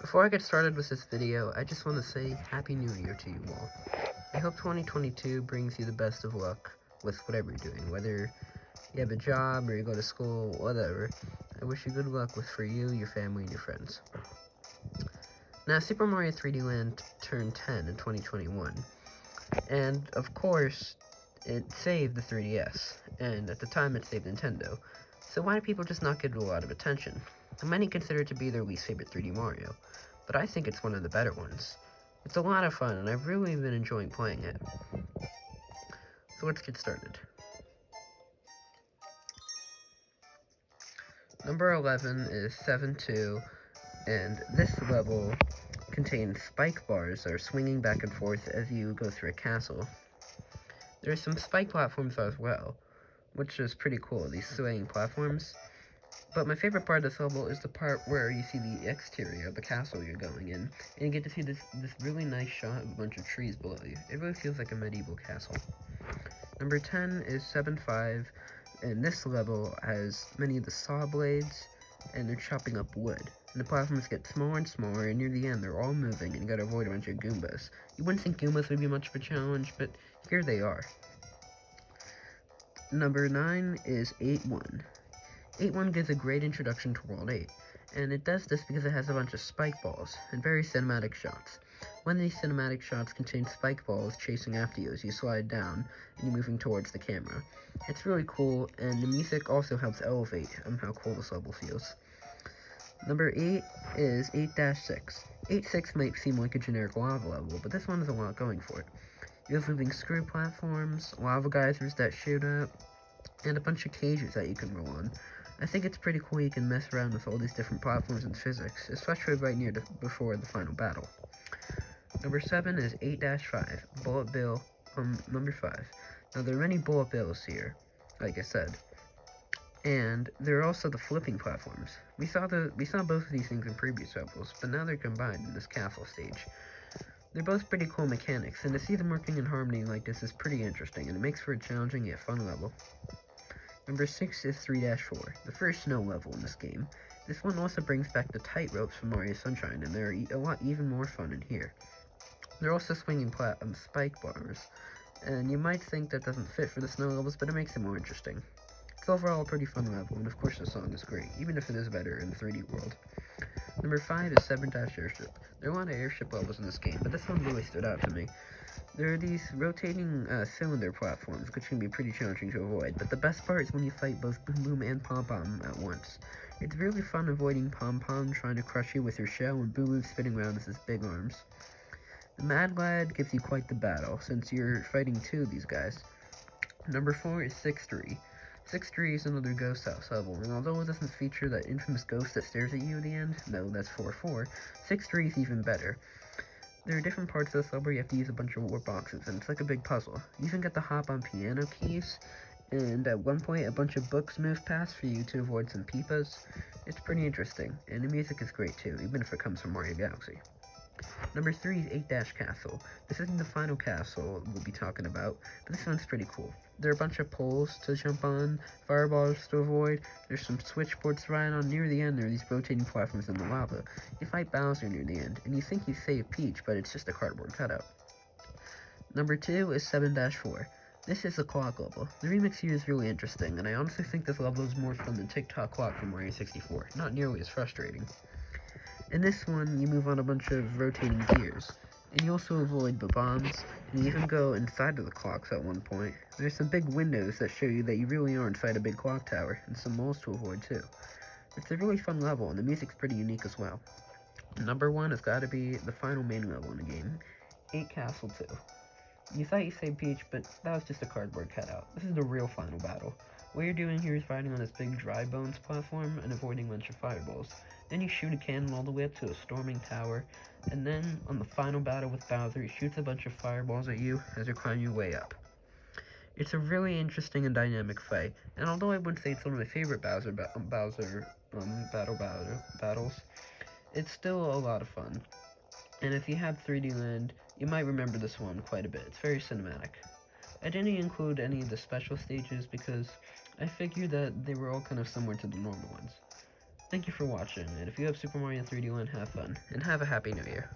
Before I get started with this video, I just want to say Happy New Year to you all. I hope 2022 brings you the best of luck with whatever you're doing, whether you have a job or you go to school, whatever. I wish you good luck for you, your family, and your friends. Now, Super Mario 3D Land turned 10 in 2021, and of course, it saved the 3DS, and at the time it saved Nintendo. So why do people just not give it a lot of attention? Many consider it to be their least favorite 3D Mario, but I think it's one of the better ones. It's a lot of fun, and I've really been enjoying playing it. So let's get started. Number 11 is 7-2, and this level contains spike bars that are swinging back and forth as you go through a castle. There are some spike platforms as well, which is pretty cool, these swaying platforms. But my favorite part of this level is the part where you see the exterior of the castle you're going in, and you get to see this really nice shot of a bunch of trees below you. It really feels like a medieval castle. Number 10 is 7-5, and this level has many of the saw blades, and they're chopping up wood. And the platforms get smaller and smaller, and near the end they're all moving, and you gotta avoid a bunch of Goombas. You wouldn't think Goombas would be much of a challenge, but here they are. Number 9 is 8-1. 8-1 gives a great introduction to World 8, and it does this because it has a bunch of spike balls and very cinematic shots. One of these cinematic shots contains spike balls chasing after you as you slide down and you're moving towards the camera. It's really cool, and the music also helps elevate how cool this level feels. Number 8 is 8-6. 8-6 might seem like a generic lava level, but this one has a lot going for it. You have moving screw platforms, lava geysers that shoot up, and a bunch of cages that you can roll on. I think it's pretty cool you can mess around with all these different platforms and physics, especially right before the final battle. Number 7 is 8-5, Bullet Bill number 5. Now there are many bullet bills here, like I said, and there are also the flipping platforms. We saw both of these things in previous levels, but now they're combined in this castle stage. They're both pretty cool mechanics, and to see them working in harmony like this is pretty interesting, and it makes for a challenging yet fun level. Number 6 is 3-4, the first snow level in this game. This one also brings back the tight ropes from Mario Sunshine, and they're a lot even more fun in here. They're also swinging spike bars, and you might think that doesn't fit for the snow levels, but it makes it more interesting. It's overall a pretty fun level, and of course the song is great, even if it is better in the 3D world. Number 5 is 7-Airship. There are a lot of airship levels in this game, but this one really stood out to me. There are these rotating cylinder platforms, which can be pretty challenging to avoid, but the best part is when you fight both Boom Boom and Pom Pom at once. It's really fun avoiding Pom Pom trying to crush you with her shell and Boom Boom spinning around with his big arms. The Mad Lad gives you quite the battle, since you're fighting two of these guys. Number 4 is 6-3. 6-3 is another ghost house level, and although it doesn't feature that infamous ghost that stares at you at the end, no, that's 4-4, 6-3 is even better. There are different parts of this level where you have to use a bunch of war boxes, and it's like a big puzzle. You even get to hop on piano keys, and at one point a bunch of books move past for you to avoid some peepas. It's pretty interesting, and the music is great too, even if it comes from Mario Galaxy. Number 3 is 8-Castle. This isn't the final castle we'll be talking about, but this one's pretty cool. There are a bunch of poles to jump on, fireballs to avoid, there's some switchboards to ride on. Near the end, there are these rotating platforms in the lava. You fight Bowser near the end, and you think you save Peach, but it's just a cardboard cutout. Number 2 is 7-4. This is the clock level. The remix here is really interesting, and I honestly think this level is more fun than Tick-Tock Clock from Mario 64, not nearly as frustrating. In this one, you move on a bunch of rotating gears, and you also avoid the bombs, and you even go inside of the clocks at one point. There's some big windows that show you that you really are inside a big clock tower, and some moles to avoid too. It's a really fun level, and the music's pretty unique as well. Number 1 has got to be the final main level in the game, 8-Castle 2. You thought you saved Peach, but that was just a cardboard cutout. This is the real final battle. What you're doing here is riding on this big dry bones platform and avoiding a bunch of fireballs. Then you shoot a cannon all the way up to a storming tower, and then, on the final battle with Bowser, he shoots a bunch of fireballs at you as you climb your way up. It's a really interesting and dynamic fight, and although I wouldn't say it's one of my favorite Bowser battles, it's still a lot of fun. And if you have 3D Land, you might remember this one quite a bit. It's very cinematic. I didn't include any of the special stages because I figured that they were all kind of similar to the normal ones. Thank you for watching, and if you have Super Mario 3D Land, have fun, and have a Happy New Year.